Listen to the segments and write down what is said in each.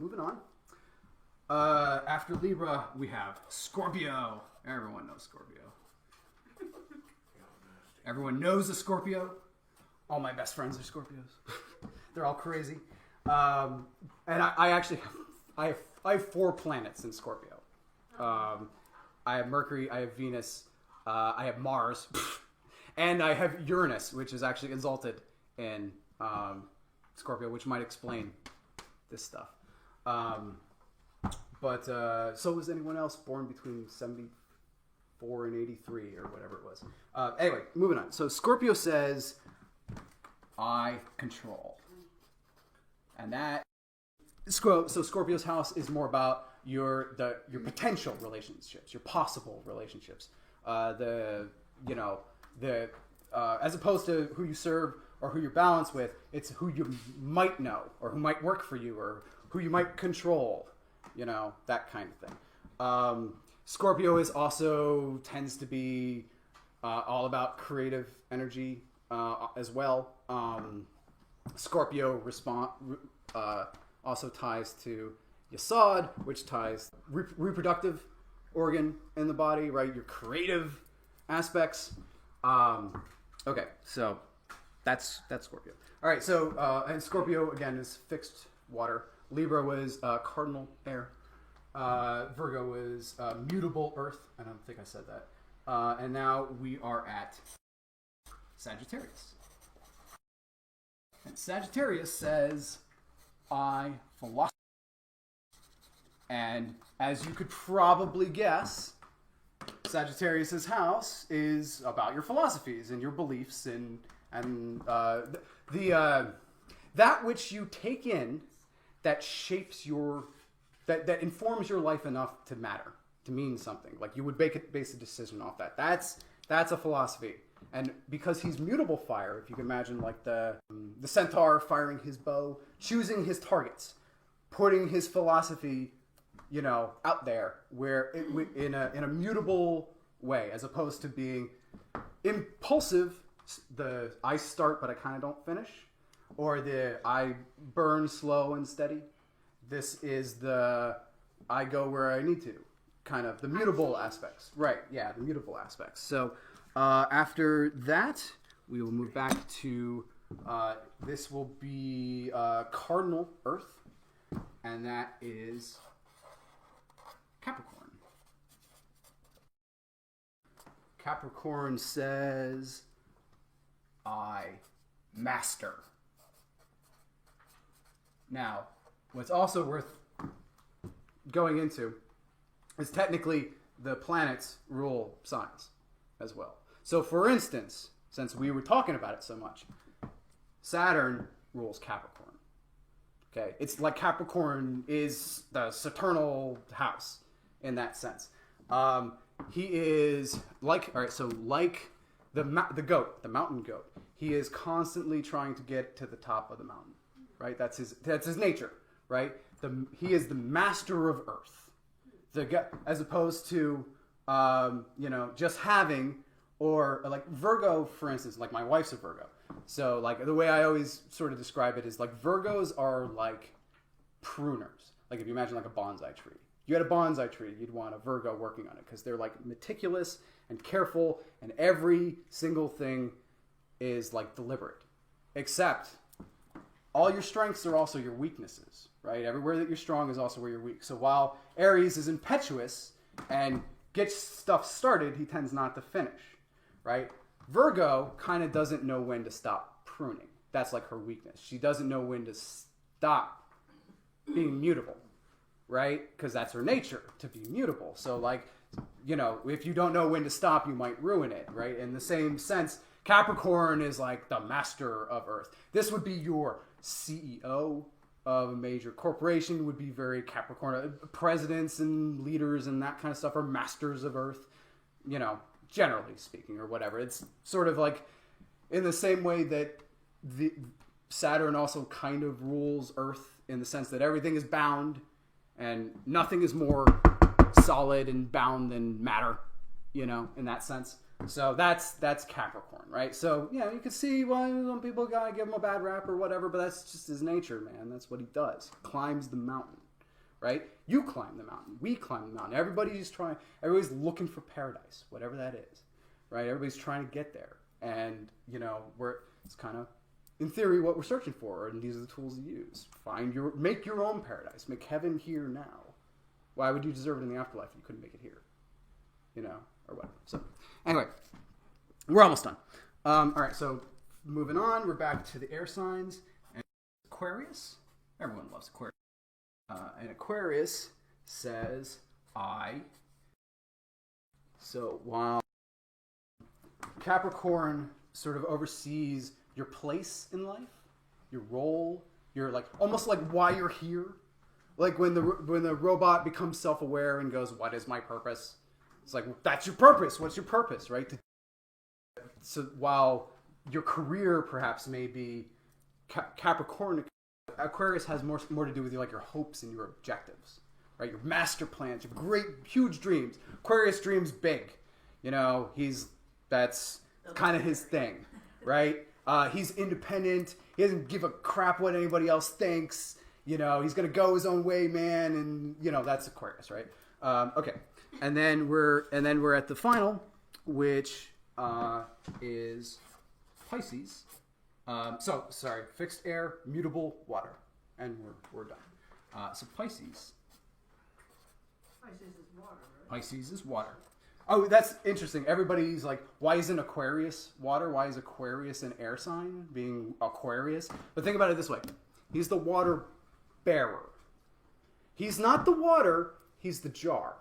moving on. After Libra, we have Scorpio. Everyone knows Scorpio. Everyone knows a Scorpio. All my best friends are Scorpios. They're all crazy. And I actually have, I have 4 planets in Scorpio. I have Mercury, I have Venus, I have Mars, and I have Uranus, which is actually exalted in Scorpio, which might explain this stuff. But so was anyone else born between 74 and 83 or whatever it was. Anyway, moving on. So Scorpio says, I control. And that... So Scorpio's house is more about your potential relationships, your possible relationships. As opposed to who you serve or who you're balanced with, it's who you might know or who might work for you or who you might control, that kind of thing. Scorpio tends to be all about creative energy as well. Scorpio also ties to Yesod, which ties reproductive organ in the body, right? Your creative aspects. Okay, so that's Scorpio. All right, so and Scorpio again is fixed water. Libra was cardinal air. Virgo was mutable earth. I don't think I said that. And now we are at Sagittarius. And Sagittarius says, I philosophy. And as you could probably guess, Sagittarius's house is about your philosophies and your beliefs and that which you take in that shapes that informs your life enough to matter, to mean something. Like you would base a decision off that. That's a philosophy. And because he's mutable fire, if you can imagine like the centaur firing his bow, choosing his targets, putting his philosophy, out there where in a mutable way, as opposed to being impulsive, the I start but I kind of don't finish, or the I burn slow and steady. This is the I go where I need to, kind of the mutable aspects. Right, yeah, the mutable aspects. So after that, we will move back to, this will be cardinal earth, and that is Capricorn. Capricorn says, I master. Now, what's also worth going into is technically the planets rule signs as well. So, for instance, since we were talking about it so much, Saturn rules Capricorn. Okay, it's like Capricorn is the Saturnal house in that sense. He is like the goat, the mountain goat. He is constantly trying to get to the top of the mountain, right? That's his nature, right? He is the master of earth, as opposed to just having, or like Virgo, for instance. Like my wife's a Virgo, so like the way I always sort of describe it is like Virgos are like pruners. Like if you imagine like a bonsai tree. If you had a bonsai tree, you'd want a Virgo working on it because they're like meticulous and careful, and every single thing is like deliberate. Except all your strengths are also your weaknesses, right? Everywhere that you're strong is also where you're weak. So while Aries is impetuous and gets stuff started, he tends not to finish, right? Virgo kind of doesn't know when to stop pruning. That's like her weakness. She doesn't know when to stop being mutable, right? Because that's her nature, to be mutable. So like, if you don't know when to stop, you might ruin it, right? In the same sense, Capricorn is like the master of Earth. This would be your CEO of a major corporation, would be very Capricorn. Presidents and leaders and that kind of stuff are masters of Earth, generally speaking, or whatever. It's sort of like in the same way that the Saturn also kind of rules Earth in the sense that everything is bound and nothing is more solid and bound than matter, in that sense. So that's Capricorn, right? So, you can see why some people gotta give him a bad rap or whatever, but that's just his nature, man. That's what he does. Climbs the mountain. right? You climb the mountain. We climb the mountain. Everybody's looking for paradise, whatever that is, right? Everybody's trying to get there. And, it's kind of, in theory, what we're searching for, and these are the tools to use. Make your own paradise. Make heaven here now. Why would you deserve it in the afterlife if you couldn't make it here? Or whatever. So, anyway, we're almost done. All right, so moving on, we're back to the air signs. And Aquarius. Everyone loves Aquarius. And Aquarius says, I. So while Capricorn sort of oversees your place in life, your role, your almost like why you're here. Like when the robot becomes self-aware and goes, "What is my purpose?" It's like, that's your purpose. What's your purpose, right? So while your career perhaps may be Capricorn, Aquarius has more to do with your hopes and your objectives, right? Your master plans, your great, huge dreams. Aquarius dreams big. That's kind of his thing, right? He's independent. He doesn't give a crap what anybody else thinks. He's going to go his own way, man. And, that's Aquarius, right? Okay. And then we're at the final, which is Pisces. Fixed air, mutable water. And we're done. So Pisces. Pisces is water, right? Pisces is water. Oh, that's interesting. Everybody's like, why isn't Aquarius water? Why is Aquarius an air sign, being Aquarius? But think about it this way. He's the water bearer. He's not the water, he's the jar.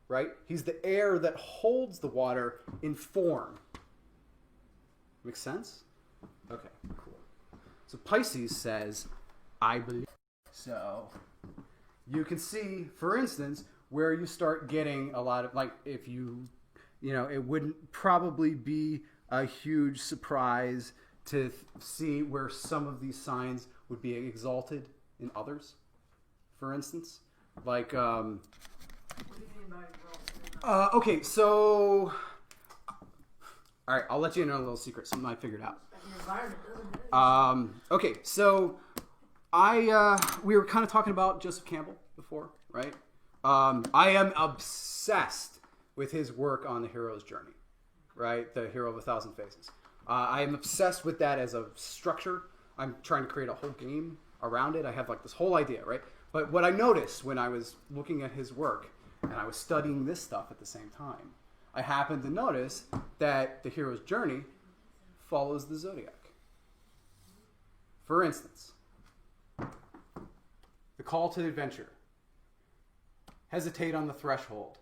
Right? He's the air that holds the water in form. Makes sense? Okay, cool. So Pisces says, I believe. So you can see, for instance, where you start getting a lot of, if it wouldn't probably be a huge surprise to see where some of these signs would be exalted in others, for instance. What do you mean by exalted? Okay, so, all right, I'll let you in on a little secret, something I figured out. Okay, so we were kind of talking about Joseph Campbell before, right? I am obsessed with his work on the hero's journey, right? The hero of 1,000 faces. I am obsessed with that as a structure. I'm trying to create a whole game around it. I have this whole idea, right? But what I noticed when I was looking at his work and I was studying this stuff at the same time, I happened to notice that the hero's journey follows the zodiac. For instance, the call to adventure. Hesitate on the threshold.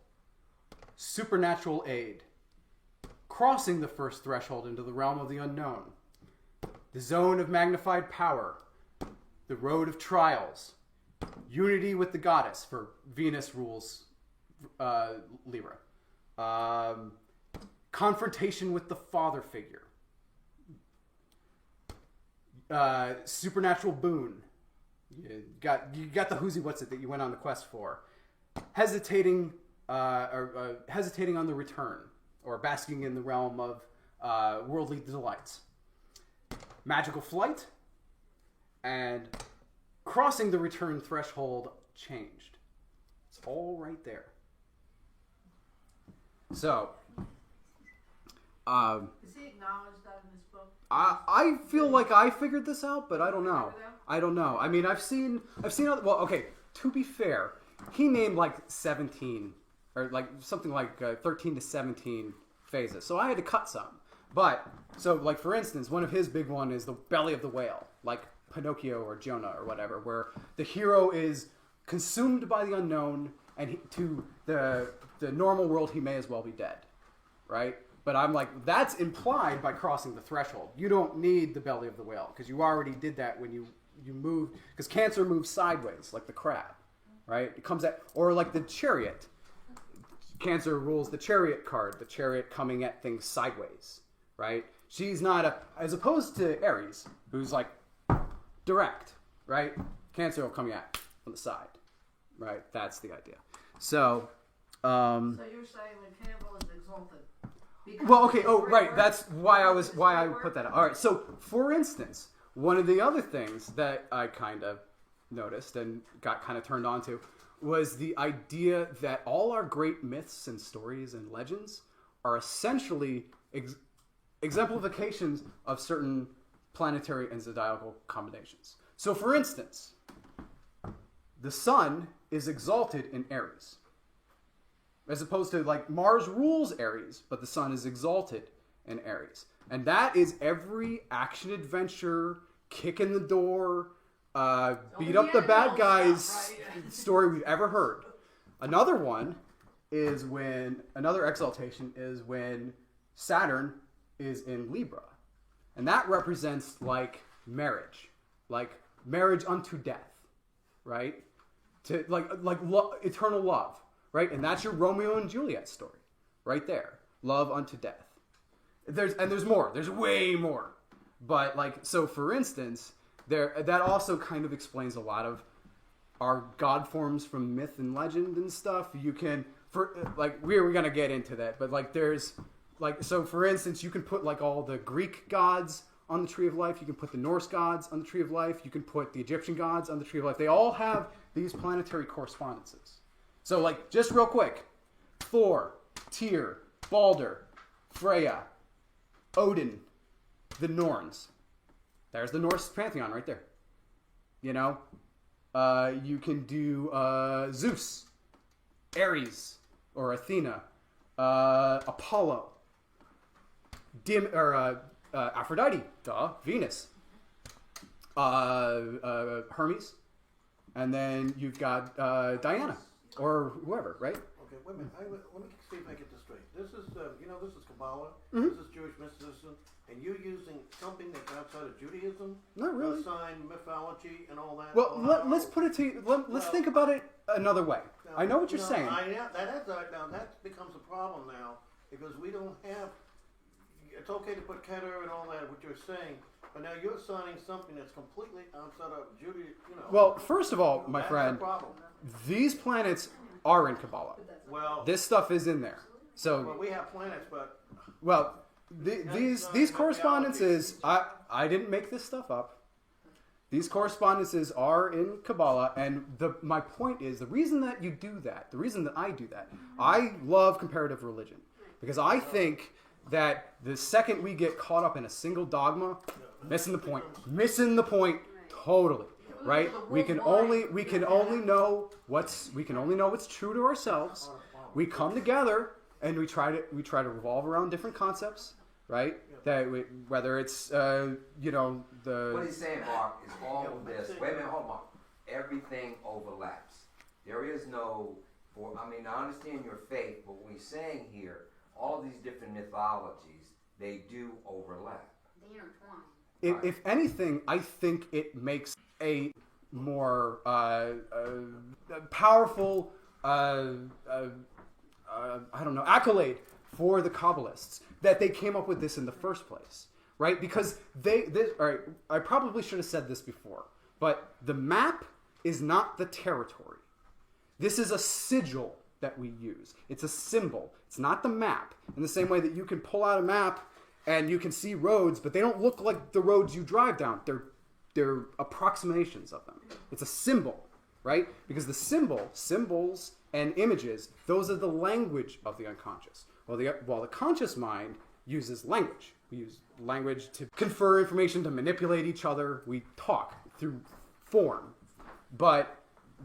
Supernatural aid. Crossing the first threshold into the realm of the unknown. The zone of magnified power. The road of trials. Unity with the goddess, for Venus rules Libra. Confrontation with the father figure. Supernatural boon. You got the who's what's it that you went on the quest for. Hesitating on the return, or basking in the realm of worldly delights. Magical flight, and crossing the return threshold changed. It's all right there. So, does he acknowledge that in his book? I feel like I figured this out, but I don't know. I don't know. I mean, I've seen. Well, okay. To be fair, he named 17 or something 13 to 17 phases. So I had to cut some. But so for instance, one of his big one is the belly of the whale, like Pinocchio or Jonah or whatever, where the hero is consumed by the unknown, and to the normal world he may as well be dead, right? But I'm that's implied by crossing the threshold. You don't need the belly of the whale because you already did that when you moved, because Cancer moves sideways like the crab, right? It comes at, or like the chariot. Cancer rules the chariot card, the chariot coming at things sideways, right? She's not as opposed to Aries, who's direct, right? Cancer will come at on the side, right? That's the idea. So you're saying that Campbell is exalted. Well, okay. Oh, right. That's why I put that out. All right. So, for instance, one of the other things that I kind of noticed and got kind of turned on to was the idea that all our great myths and stories and legends are essentially exemplifications of certain planetary and zodiacal combinations. So, for instance, the sun is exalted in Aries, as opposed to like Mars rules Aries, but the sun is exalted in Aries. And that is every action adventure, kick in the door, beat up the bad guys story we've ever heard. Another one is another exaltation is when Saturn is in Libra. And that represents like marriage unto death, right? To eternal love, right? And that's your Romeo and Juliet story, right there. Love unto death. There's more. There's way more. But so for instance, that also kind of explains a lot of our god forms from myth and legend and stuff. You can we're gonna get into that, but there's so for instance, you can put all the Greek gods on the Tree of Life. You can put the Norse gods on the Tree of Life. You can put the Egyptian gods on the Tree of Life. They all have these planetary correspondences. So just real quick, Thor, Tyr, Balder, Freya, Odin, the Norns. There's the Norse pantheon right there. You know, you can do Zeus, Ares, or Athena, Apollo, Aphrodite, Venus, Hermes, and then you've got Diana or whoever, right? Okay, wait a minute. Let me see if I get this straight. This is, this is Kabbalah. Mm-hmm. This is Jewish mysticism, and you're using something that's outside of Judaism. Not really. Sign mythology and all that. Well, let's put it to you. Let's think about it another way. Now, I know what you're saying. That becomes a problem now because we don't have. It's okay to put Keter and all that, what you're saying, but now you're signing something that's completely outside of Judaism. Well, first of all, my friend, that's the problem. these planets are in Kabbalah. Well, This stuff is in there. So, well, we have planets, but these correspondences, I didn't make this stuff up. These correspondences are in Kabbalah, and my point is, the reason that you do that, the reason that I do that, I love comparative religion, because I think that the second we get caught up in a single dogma, missing the point totally, right? We can only know what's true to ourselves. We come together and we try to revolve around different concepts, right? Whether it's What he's saying, Mark, is all of this. Wait a minute, hold on. Everything overlaps. There is no. I understand your faith, but what he's saying here, all these different mythologies, they do overlap. They intertwine. If anything, I think it makes a more powerful, accolade for the Kabbalists that they came up with this in the first place, right? Because all right, I probably should have said this before, but the map is not the territory. This is a sigil that we use. It's a symbol. It's not the map. In the same way that you can pull out a map and you can see roads, but they don't look like the roads you drive down. They're approximations of them. It's a symbol, right? Because the symbols and images, those are the language of the unconscious. While the conscious mind uses language. We use language to confer information, to manipulate each other. We talk through form. But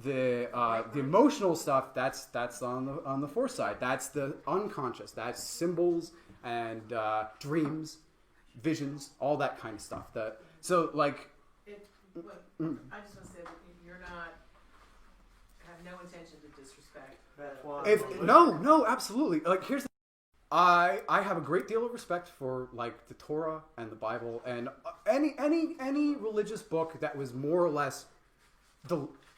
the emotional stuff, that's on the foresight. That's the unconscious. That's symbols and dreams, visions, all that kind of stuff. I just want to say that you're not have no intention to disrespect. that's why. No, absolutely. Here's I have a great deal of respect for the Torah and the Bible and any religious book that was more or less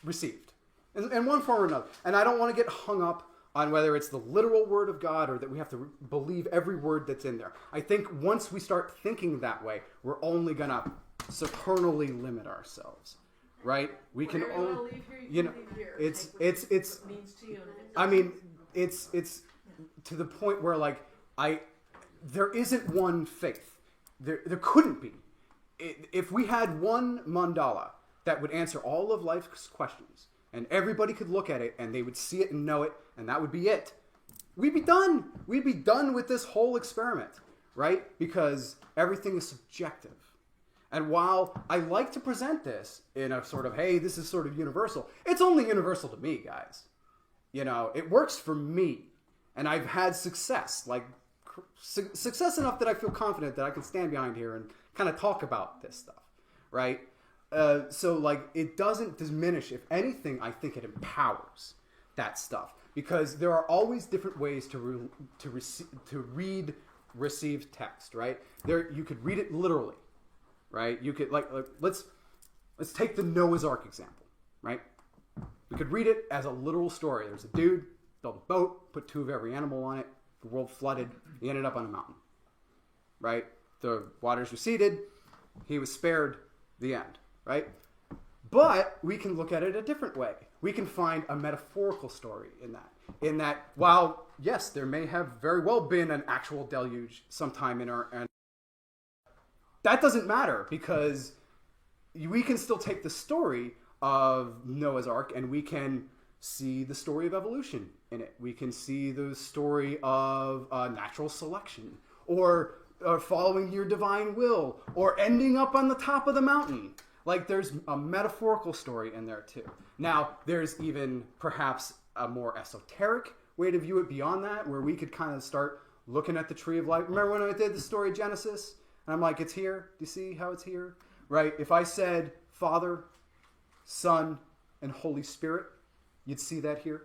received in one form or another. And I don't want to get hung up on whether it's the literal word of God or that we have to believe every word that's in there. I think once we start thinking that way, we're only gonna supernally limit ourselves, right? We can only, it's to the point where there isn't one faith. There couldn't be. If we had one mandala that would answer all of life's questions, and everybody could look at it and they would see it and know it, and that would be it. We'd be done. We'd be done with this whole experiment, right? Because everything is subjective. And while I like to present this in a sort of, hey, this is sort of universal, it's only universal to me, guys. You know, it works for me. And I've had success, like success enough that I feel confident that I can stand behind here and kind of talk about this stuff, right? So, like, it doesn't diminish. If anything, I think it empowers that stuff. Because there are always different ways to read received text, right? You could read it literally, right? You could let's take the Noah's Ark example, right? We could read it as a literal story. There's a dude built a boat, put 2 of every animal on it. The world flooded. He ended up on a mountain, right? The waters receded. He was spared. The end, right? But we can look at it a different way. We can find a metaphorical story in that. In that, while, yes, there may have very well been an actual deluge sometime in our... that doesn't matter, because we can still take the story of Noah's Ark and we can see the story of evolution in it. We can see the story of natural selection, or following your divine will, or ending up on the top of the mountain. Like, there's a metaphorical story in there too. Now, there's even perhaps a more esoteric way to view it beyond that, where we could kind of start looking at the tree of life. Remember when I did the story of Genesis? And I'm like, it's here. Do you see how it's here? Right? If I said Father, Son, and Holy Spirit, you'd see that here.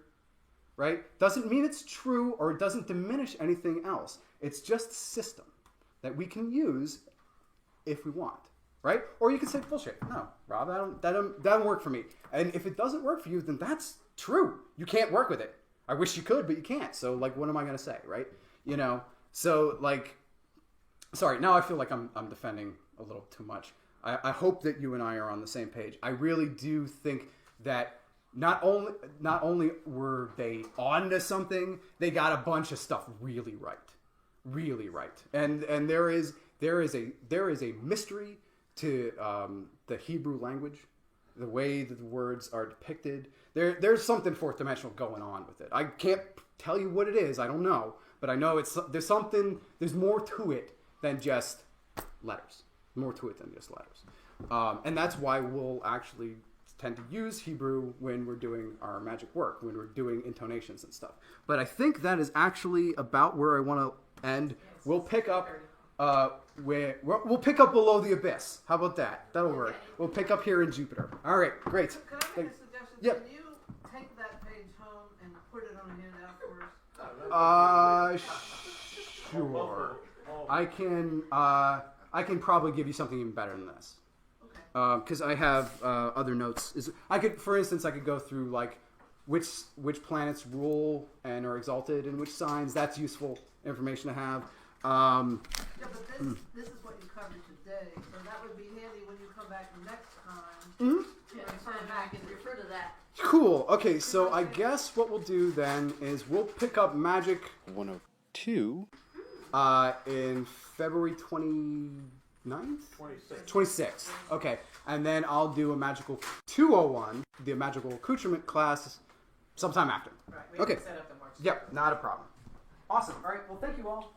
Right? Doesn't mean it's true, or it doesn't diminish anything else. It's just a system that we can use if we want. Right? Or you can say, bullshit. No, Rob, that don't work for me. And if it doesn't work for you, then that's true. You can't work with it. I wish you could, but you can't. So, like, what am I going to say, right? You know? So, like, sorry, now I feel like I'm defending a little too much. I hope that you and I are on the same page. I really do think that not only were they on to something, they got a bunch of stuff really right. Really right. And there is a mystery to the Hebrew language, the way that the words are depicted. There's something fourth dimensional going on with it. I can't tell you what it is. I don't know, but I know there's more to it than just letters. More to it than just letters. And that's why we'll actually tend to use Hebrew when we're doing our magic work, when we're doing intonations and stuff. But I think that is actually about where I want to end. We'll pick up we'll pick up below the abyss. How about that? That'll work. We'll pick up here in Jupiter. All right, great. Can I make a suggestion? Yep. Can you take that page home and put it on a handout for us? Sure. I can probably give you something even better than this. Okay. Because I have other notes. For instance, I could go through like which planets rule and are exalted and which signs. That's useful information to have. Yeah, but this is what you covered today, so that would be handy when you come back next time. Mm-hmm. Yeah, refer back and refer to that. Cool. Okay, so I guess what we'll do then is we'll pick up Magic 102 in February 29th? 26th. Okay, and then I'll do a Magical 201, the Magical Accoutrement class, sometime after. Right, we Okay. have to set up the March. Yep, not a problem. Awesome. All right, well, thank you all.